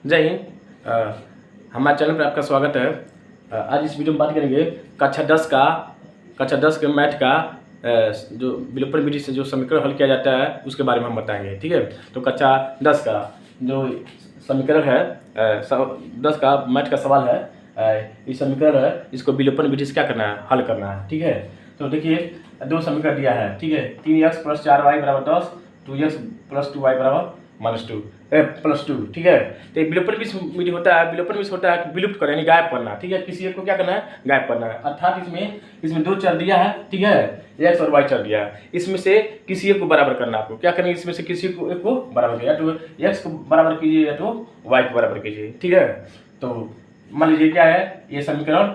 जय हिंद। हमारे चैनल पर आपका स्वागत है। आज इस वीडियो में बात करेंगे कक्षा 10 के मैथ का जो विलोपन विधि से जो समीकरण हल किया जाता है उसके बारे में हम बताएंगे। ठीक है, तो कक्षा 10 का जो समीकरण है 10 का मैथ का सवाल है, ये समीकरण है, इसको विलोपन विधि से क्या करना है, हल करना है। ठीक है, तो देखिए दो समीकरण दिया है। ठीक है, 3x + 4y = 10, 2x + 2y = -2 ठीक है, तो एक विलोपन विधि होता है। विलोपन विधि होता है विलुप्त करना यानी गायब करना। ठीक है, किसी एक को क्या करना है, गायब करना है। अर्थात इसमें दो चर दिया है। ठीक है, x और y चर दिया है, इसमें से किसी एक को बराबर करना। आपको क्या करना है, इसमें से किसी को एक को बराबर कीजिए, या तो x को बराबर कीजिए या तो y को बराबर कीजिए। ठीक है, तो मान लीजिए क्या है, ये समीकरण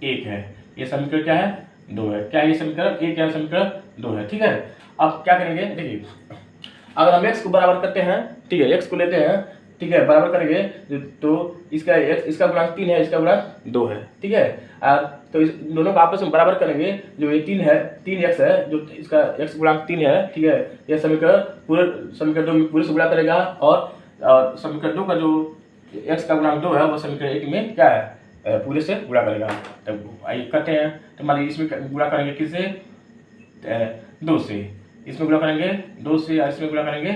1 है, ये समीकरण क्या है, 2 है। क्या ये समीकरण 1 है, समीकरण 2 है। ठीक है, अब क्या करेंगे, देखिए अगर हम x को बराबर करते हैं, ठीक है, x को लेते हैं, ठीक है, बराबर करेंगे तो इसका गुणांक 3 है, इसका गुणांक 2 है। ठीक है, तो इस दोनों को आपस में बराबर करेंगे। जो ये 3x है, जो इसका x गुणांक 3 है। ठीक है, यह समीकरण समीकरण 2 में पूरे से गुणा करेगा, और समीकरण 2 का जो x का गुणांक 2 है वो समीकरण 1 में क्या है, पूरे से गुणा करेगा। तब आइए करते हैं। तो मान लीजिए इसमें गुणा करेंगे किससे, 2 से, इसमें गुणा करेंगे 2 से, और इसमें गुणा करेंगे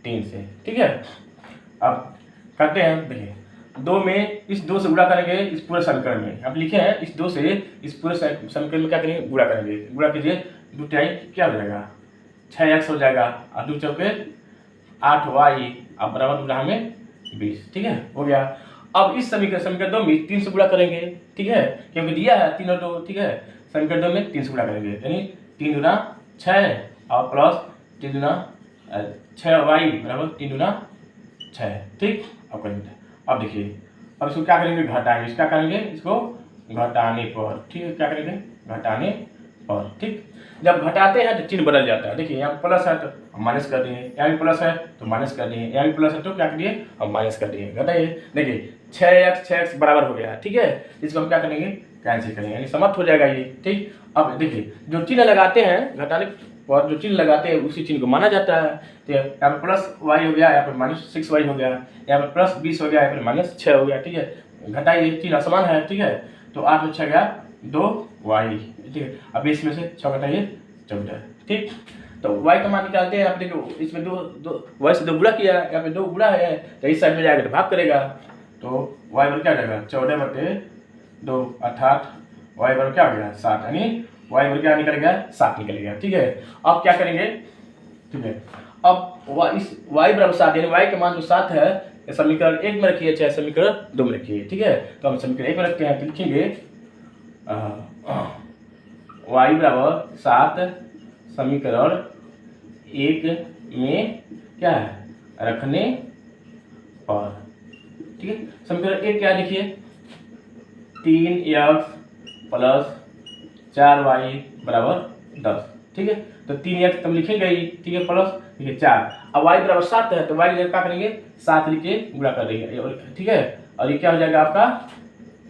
3 से। ठीक है, अब करते हैं। देखिए 2 में इस 2 से गुणा करेंगे इस पूरे समीकरण में। अब लिखे हैं इस 2 से इस पूरे समीकरण में क्या करेंगे, गुणा करेंगे। गुणा कीजिए, 2 टाइम क्या हो जाएगा, 6x हो जाएगा, और 2 चौके 8y, अब बराबर गुणा में 20। ठीक है, हो गया। अब इस समीकरण 2 में 3 से गुणा करेंगे। ठीक है, क्योंकि दिया है 3 और 2। ठीक है, समीकरण 2 में 3 से गुणा करेंगे, यानी 3 गुना 6 और प्लस 3 गुना 6y = 3 गुना 6। ठीक, अब करेंगे। अब देखिए, अब इसको क्या करेंगे, घटाएंगे। क्या करेंगे, इसको घटाने पर। ठीक है, क्या करेंगे, घटाने पर। ठीक, जब घटाते हैं तो चिन्ह बदल जाता है। देखिए यहाँ प्लस है तो माइनस कर दिए, यहाँ भी प्लस है तो माइनस कर दिए, यहाँ भी प्लस है तो क्या करिए, हम माइनस कर दिए। घटाइए, देखिए 6x बराबर हो गया। ठीक है, इसको हम क्या करेंगे, कैंसिल करेंगे, यानी समाप्त हो जाएगा ये। ठीक, अब देखिए जो चिन्ह लगाते हैं घटाने और जो चिन्ह लगाते हैं उसी चिन्ह को माना जाता है। तो यहाँ पर प्लस y हो गया, यहाँ पर -6y हो गया, यहाँ पर प्लस 20 हो गया, यहाँ पर -6 हो गया। ठीक है, घटाइए, चिन्ह असमान है। ठीक है, तो 8 में 6 गया 2y। ठीक है, अब इसमें से 6 घटाइए 14। ठीक, तो y का मान निकालते हैं। आप देखो इसमें दो y से 2 गुणा किया, यहाँ पे 2 गुणा है, तो इस साइड में जाएगा तो भाग करेगा, तो y बराबर क्या जाएगा, 14/2, अर्थात y बराबर क्या हो गया, 7, यानी y बराबर क्या निकलेगा, 7 निकलेगा। ठीक है, अब क्या करेंगे, ठीक है, अब y बराबर 7, यानी y का मान जो 7 है, समीकरण 1 में रखिए चाहे समीकरण 2 में रखिए। ठीक है, तो हम समीकरण 1 में रखते हैं, तो लिखेंगे y बराबर 7 समीकरण 1 में क्या है, रखने पर। ठीक है, समीकरण 1 क्या लिखिए, 3x + 4y = 10। ठीक है, तो 3x तब लिखेंगे ही। ठीक है, प्लस देखिए 4, अब y बराबर 7 है तो y क्या करेंगे, 7 लिख के गुणा कर देंगे। ठीक है, और ये क्या हो जाएगा आपका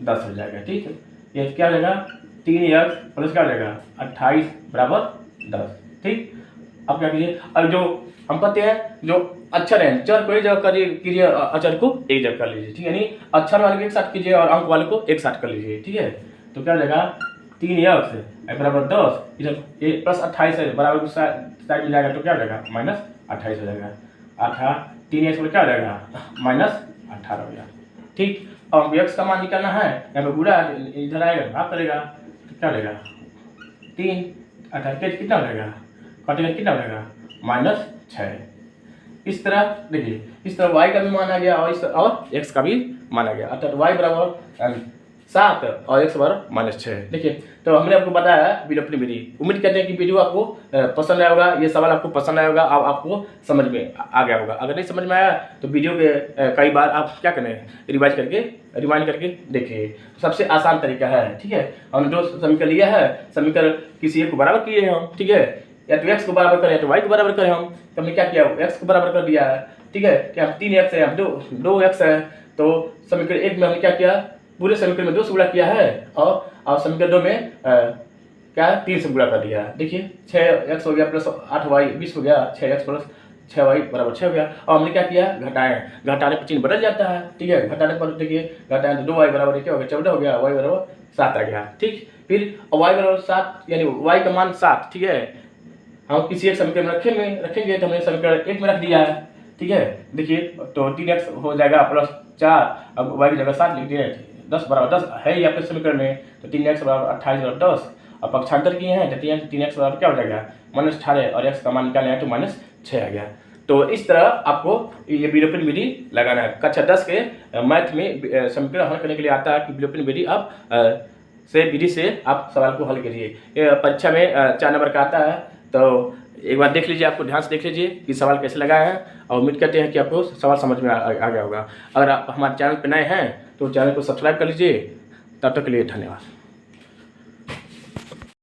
10 हो जाएगा। ठीक है, ये क्या हो जाएगा, 3x प्लस क्या हो जाएगा 28 = 10। ठीक, अब क्या कीजिए, अब जो हम कहते हैं जो अक्षर है, चर को एक जगह कीजिए, अक्षर को एक जगह कर लीजिए। ठीक है, यानी अक्षर वाले को एक साथ कीजिए और अंक वाले को एक साथ कर लीजिए। ठीक है, तो क्या हो जाएगा, 3x = 10, इधर ये प्लस 28 है, बराबर साइड में जाएगा तो क्या हो जाएगा, -28 हो जाएगा। 3x क्या हो जाएगा, -18 हो गया। ठीक, अब x का मान निकालना है, यहाँ पे गुणा इधर आएगा भाग करेगा, तो क्या हो जाएगा, 3 18 कितना हो जाएगा, कटेगा कितना हो जाएगा, -6। इस तरह देखिए, इस तरह y का भी मान आ गया और x का भी मान आ गया, अर्थात y बराबर 7 और x बराबर -6। देखिए, तो हमने आपको बताया विलोपन विधि। उम्मीद करते हैं कि वीडियो आपको पसंद आया होगा, ये सवाल आपको पसंद आया होगा, अब आपको समझ में आ गया होगा। अगर नहीं समझ में आया तो वीडियो के कई बार आप क्या करें, रिवाइंड करके देखिए, सबसे आसान तरीका है। ठीक है, हमने जो समीकरण लिया है, समीकरण किसी एक को बराबर किए हैं हम। ठीक है, या तो x को बराबर करें या तो y को बराबर करें हम, तो हमने क्या किया, x को बराबर कर दिया है। ठीक है, क्या 3x है, 2x है, तो समीकरण 1 में हमने क्या किया, पूरे समीकरण में 2 से गुणा किया है, और समीकरण 2 में क्या 3 से गुणा कर दिया है। देखिए 6x हो गया प्लस 8y 20 हो गया, 6x + 6y बराबर 6 हो गया। और हमने क्या किया, घटाने पर चिन्ह बदल जाता है, ठीक है। घटाने पर देखिए, घटाने तो 2y बराबर क्या हो गया, 14 हो गया, y बराबर 7 आ गया, ठीक। फिर y बराबर 7 यानी y का मान 7, ठीक है। हम किसी एक समीकरण में रखेंगे तो हमने समीकरण 1 में रख दिया है, ठीक है। देखिए तो 3x हो जाएगा प्लस 4, अब y की जगह 7 लिख दिए, 10 बराबर 10 है ही आपके समीकरण में, तो 3x बराबर 28 बराबर 10। अब पक्षांतर किए हैं तो 3x बराबर क्या हो जाएगा, -18, और x का मान निकालना है तो -6 आ गया। तो इस तरह आपको ये विलोपन विधि लगाना है। कक्षा 10 के मैथ में समीकरण हल करने के लिए आता है कि विलोपन विधि आप विधि से आप सवाल को हल कीजिए। परीक्षा में 4 नंबर का आता है, तो एक बार देख लीजिए, आपको ध्यान से देख लीजिए कि सवाल कैसे लगाया है, और उम्मीद करते हैं कि आपको सवाल समझ में आ गया होगा। अगर आप हमारे चैनल पर नए हैं तो चैनल को सब्सक्राइब कर लीजिए। तब तक के लिए धन्यवाद।